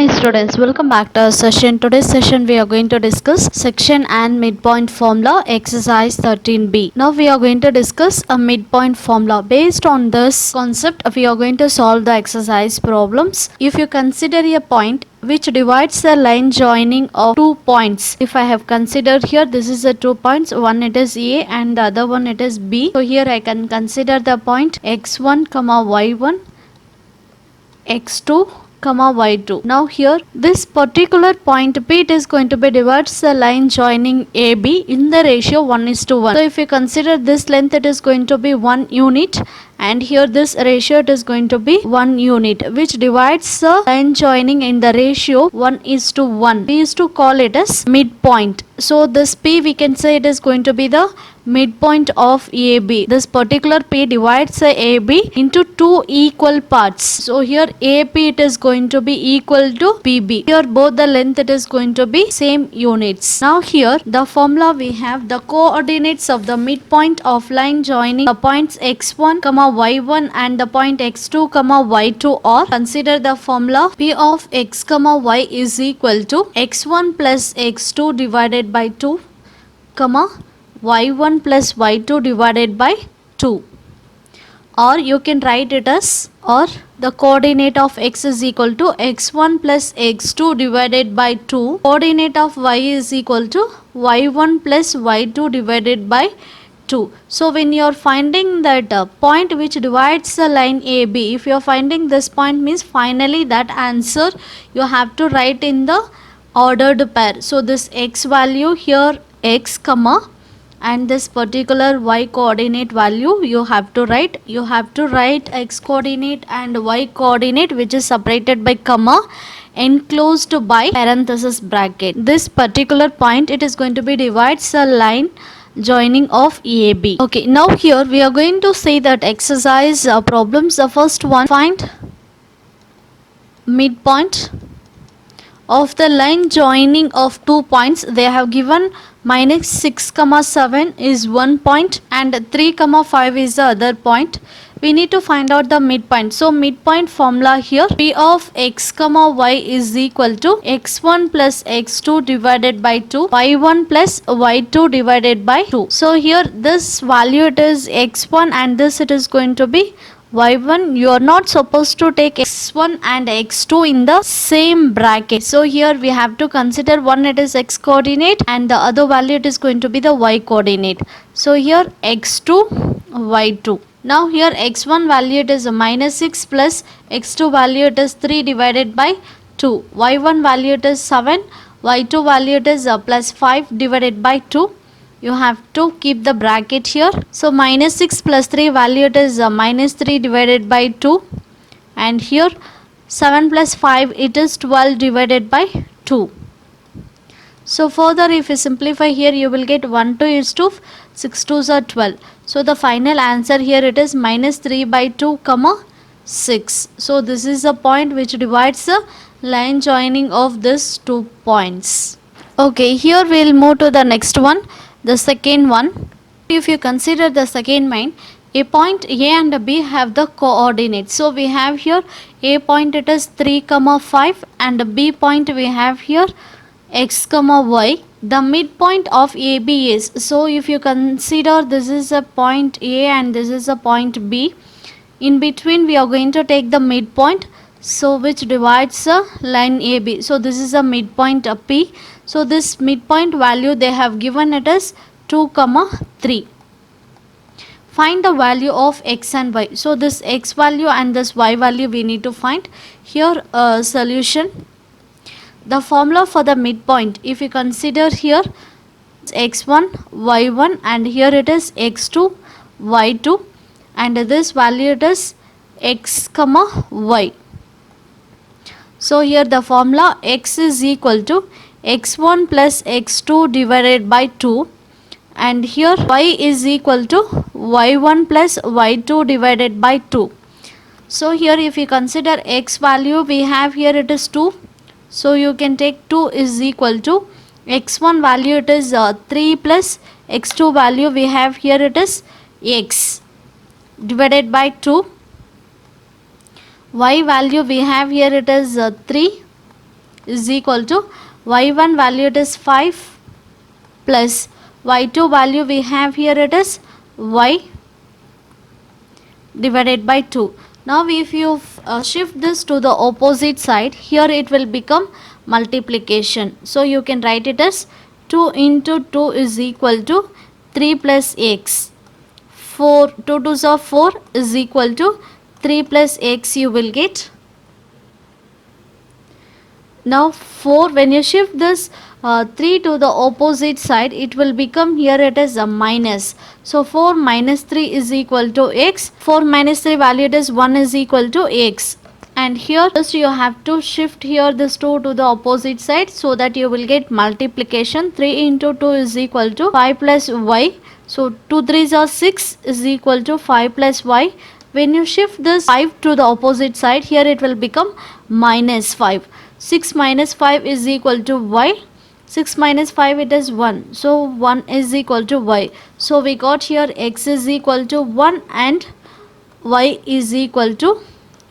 Hi students, welcome back to our session. Today's session we are going to discuss section and midpoint formula exercise 13b. Now we are going to discuss a midpoint formula. Based on this concept, we are going to solve the exercise problems. If you consider a point which divides the line joining of 2 points. If I have considered here, this is the 2 points. One it is A and the other one it is B. So here I can consider the point x1, y1, x2, y2. Now here this particular point P, it is going to be divides the line joining AB in the ratio 1:1. So if we consider this length, it is going to be 1 unit, and here this ratio it is going to be 1 unit, which divides the line joining in the ratio 1:1. We used to call it as midpoint. So this P, we can say it is going to be the midpoint of AB. This particular P divides the AB into two equal parts. So here AP it is going to be equal to PB. Here both the length it is going to be same units. Now here the formula we have the coordinates of the midpoint of line joining the points x1, y1 and the point x2, y2 are, consider the formula P of x, y is equal to x1 plus x2 divided by 2, y1 plus y2 divided by 2, or you can write it as, or the coordinate of x is equal to x1 plus x2 divided by 2, coordinate of y is equal to y1 plus y2 divided by 2. So when you are finding that point which divides the line AB, if you are finding this point, means finally that answer you have to write in the ordered pair. So this x value here x, and this particular y coordinate value you have to write. You have to write x coordinate and y coordinate, which is separated by comma enclosed by parenthesis bracket. This particular point, it is going to be divides the line joining of AB. Okay, now here we are going to say that exercise problems. The first one, find midpoint of the line joining of 2 points. They have given minus 6, 7 is one point and 3, 5 is the other point. We need to find out the midpoint. So midpoint formula here, P of x, y is equal to x1 plus x2 divided by 2, y1 plus y2 divided by 2. So here this value it is x1 and this it is going to be y1. You are not supposed to take x1 and x2 in the same bracket. So here we have to consider one it is x coordinate and the other value it is going to be the y coordinate. So here x2, y2. Now here x1 value it is minus 6 plus x2 value it is 3 divided by 2. y1 value it is 7, y2 value it is plus 5 divided by 2. You have to keep the bracket here. So minus 6 plus 3 value it is minus 3 divided by 2, and here 7 plus 5 it is 12 divided by 2. So further if you simplify here, you will get 1 2 is to 6 2s are 12. So the final answer here it is minus 3 by 2, 6. So this is the point which divides the line joining of these 2 points. Okay, here we will move to the next one. The second one, if you consider the second one, a point A and B have the coordinates. So we have here A point it is 3, 5 and B point we have here x, y. The midpoint of AB is, so if you consider this is a point A and this is a point B, in between we are going to take the midpoint, so which divides the line AB. So this is a midpoint P. So this midpoint value they have given it as 2, 3. Find the value of x and y. So this x value and this y value we need to find. Here solution. The formula for the midpoint, if you consider here x1, y1 and here it is x2, y2 and this value it is x, y. So here the formula x is equal to x1 plus x2 divided by 2, and here y is equal to y1 plus y2 divided by 2. So here if you consider x value we have here it is 2. So you can take 2 is equal to x1 value it is 3 plus x2 value we have here it is x divided by 2. Y value we have here it is 3 is equal to y1 value it is 5 plus y2 value we have here it is y divided by 2. Now if you shift this to the opposite side, here it will become multiplication. So you can write it as 2 into 2 is equal to 3 plus x. 4, 2 2s are 4 is equal to 3 plus x you will get. Now 4, when you shift this 3 to the opposite side, it will become here it is a minus. So 4 minus 3 is equal to x. 4 minus 3 value it is 1 is equal to x. And here just you have to shift here this 2 to the opposite side so that you will get multiplication. 3 into 2 is equal to 5 plus y. So 2 3s are 6 is equal to 5 plus y. When you shift this 5 to the opposite side, here it will become minus 5. 6 minus 5 is equal to y. 6 minus 5 it is 1. So 1 is equal to y. So we got here x is equal to 1 and y is equal to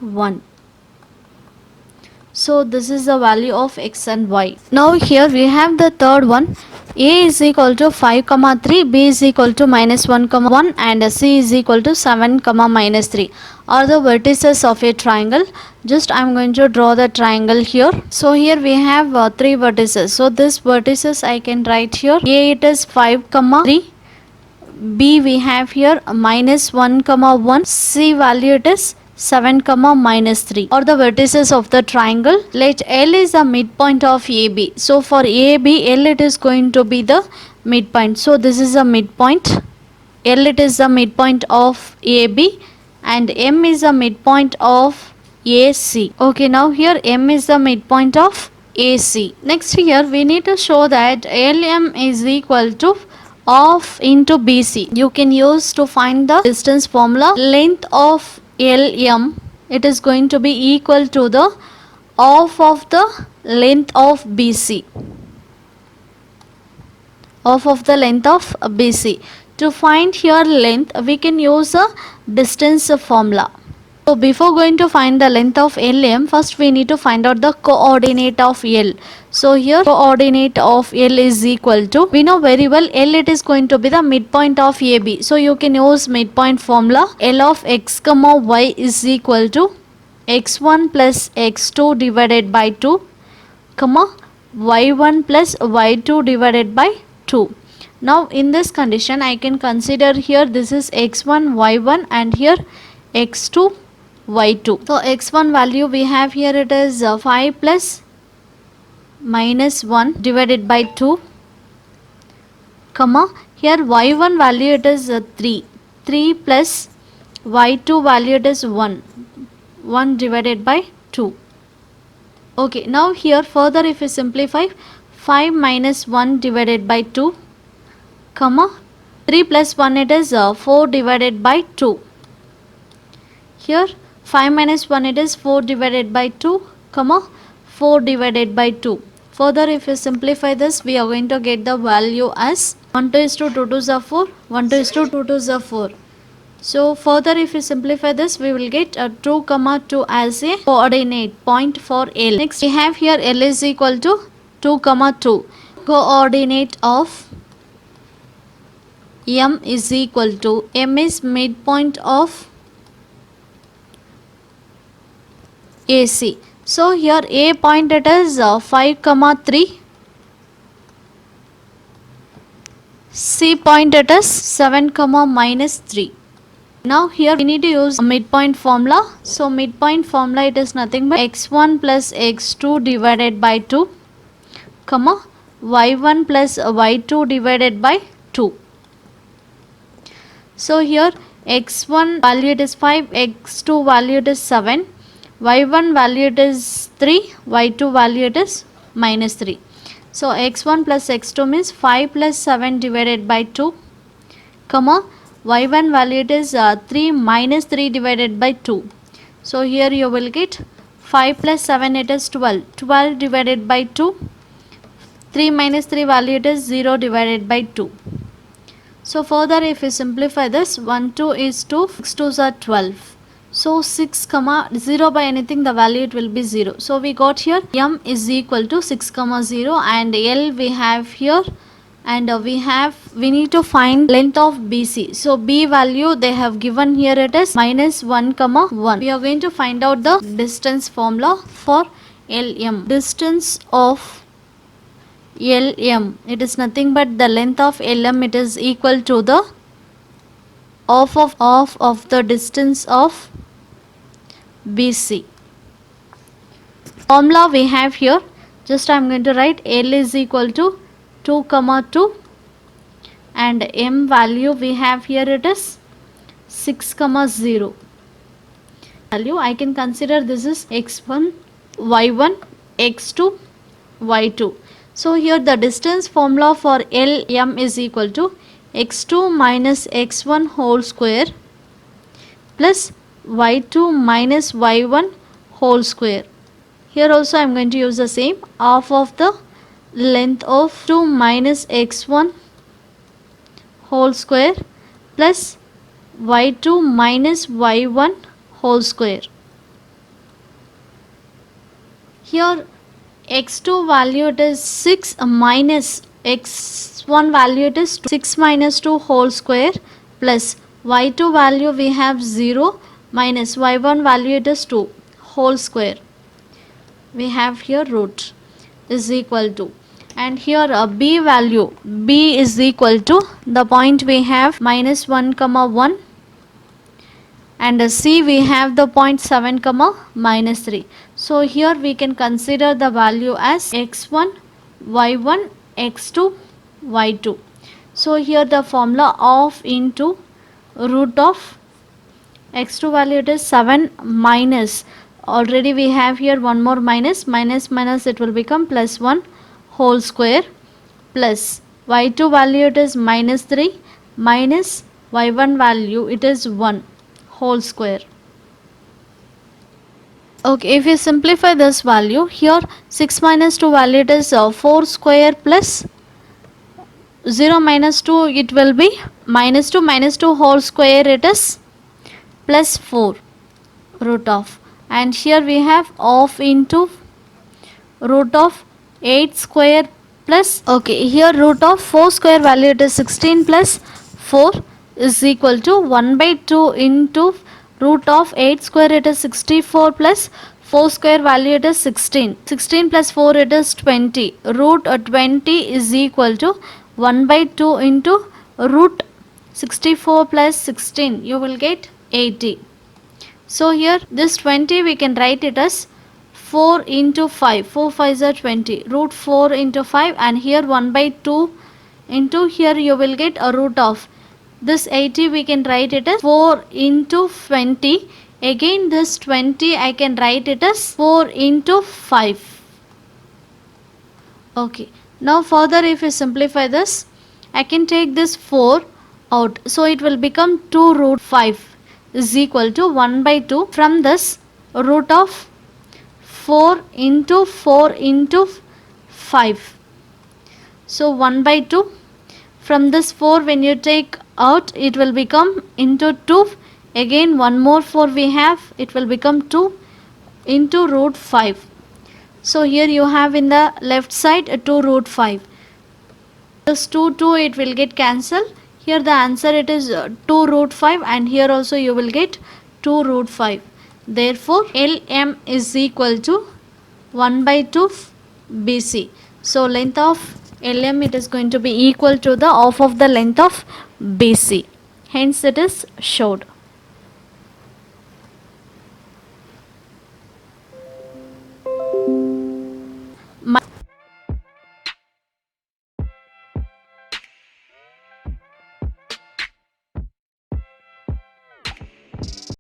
1. So this is the value of x and y. Now here we have the third one. A is equal to 5 comma 3, B is equal to minus 1 comma 1 and C is equal to 7 comma minus 3 are the vertices of a triangle. Just I am going to draw the triangle here. So here we have 3 vertices. So this vertices I can write here. A it is 5 comma 3. B we have here minus 1 comma 1. C value it is 7 comma minus 3 are the vertices of the triangle. Let L is the midpoint of AB. So for AB, L it is going to be the midpoint. So this is a midpoint. L it is the midpoint of AB and M is the midpoint of AC. Okay, now here M is the midpoint of AC. Next here we need to show that LM is equal to OF into BC. You can use to find the distance formula. Length of LM it is going to be equal to the OF of the length of BC. OF of the length of BC. To find here length, we can use a distance formula. So before going to find the length of LM, first we need to find out the coordinate of L. So here coordinate of L is equal to, we know very well L it is going to be the midpoint of AB. So you can use midpoint formula. L of x comma y is equal to x1 plus x2 divided by 2 comma y1 plus y2 divided by 2. Now in this condition I can consider here this is x1 y1 and here x2 y2. So x1 value we have here it is 5 plus minus 1 divided by 2 comma here y1 value it is 3 plus y2 value it is 1 divided by 2. Okay, now here further if we simplify 5 minus 1 divided by 2 comma 3 plus 1 it is 4 divided by 2. Here 5 minus 1 it is 4 divided by 2 comma 4 divided by 2. Further if we simplify this we are going to get the value as 1 2 is to 2 2s are 4, 1 2 is to 2 2s are 4. So further if we simplify this we will get 2 comma 2 as a coordinate point for L. Next we have here L is equal to 2 comma 2. Coordinate of M is equal to, M is midpoint of AC. So here A point it is 5 comma 3. C point it is 7 comma minus 3. Now here we need to use a midpoint formula. So midpoint formula it is nothing but x1 plus x2 divided by 2 comma y1 plus y2 divided by 2. So here x1 value it is 5, x2 value it is 7, y1 value it is 3, y2 value it is minus 3. So x1 plus x2 means 5 plus 7 divided by 2 comma y1 value it is 3 minus 3 divided by 2. So here you will get 5 plus 7 it is 12, 12 divided by 2, 3 minus 3 value it is 0 divided by 2. So further if we simplify this 1 2 is 2, 6 2s are 12. So 6 comma 0 by anything, the value it will be 0. So we got here m is equal to 6 comma 0, and L we have here, and we need to find length of BC. So B value they have given here, it is minus 1 comma 1. We are going to find out the distance formula for LM. Distance of LM, it is nothing but the length of LM, it is equal to the half of the distance of BC. Formula we have here, just I am going to write L is equal to 2 comma 2, and M value we have here, it is 6 comma 0. Value I can consider this is x1, y1, x2, y2. So here the distance formula for LM is equal to x2 minus x1 whole square plus y2 minus y1 whole square. Here also I am going to use the same, half of the length of 2 minus x1 whole square plus y2 minus y1 whole square. Here x2 value it is 6 minus x1 value it is 6 minus 2 whole square plus y2 value we have 0 minus y1 value it is 2 whole square. We have here root is equal to, and here a B value, B is equal to the point we have minus 1 comma 1, and a C we have the point 7 comma minus 3. So here we can consider the value as x1, y1, x2, y2. So here the formula of into root of x2 value it is 7 minus, already we have here one more minus, minus it will become plus 1 whole square plus y2 value it is minus 3 minus y1 value it is 1 whole square. Okay, if you simplify this value, here 6 minus 2 value it is 4 square plus 0 minus 2 it will be minus 2 whole square it is plus 4 root of, and here we have of into root of 8 square plus, okay, here root of 4 square value it is 16 plus 4 is equal to 1 by 2 into root of 8 square it is 64 plus 4 square value it is 16. 16 plus 4 it is 20. Root 20 is equal to 1 by 2 into root 64 plus 16. You will get 80. So here this 20 we can write it as 4 into 5. 4 5s are 20. Root 4 into 5, and here 1 by 2 into, here you will get a root of this 80 we can write it as 4 into 20. Again this 20 I can write it as 4 into 5. Okay. Now further if you simplify this, I can take this 4 out. So it will become 2 root 5 is equal to 1 by 2. From this root of 4 into 5. So 1 by 2. From this 4 when you take out it will become into 2. Again one more 4 we have, it will become 2 into root 5. So here you have in the left side 2 root 5. This 2 it will get cancelled. Here the answer it is 2 root 5, and here also you will get 2 root 5. Therefore LM is equal to 1 by 2 BC. So length of LM it is going to be equal to the half of the length of BC. Hence it is showed.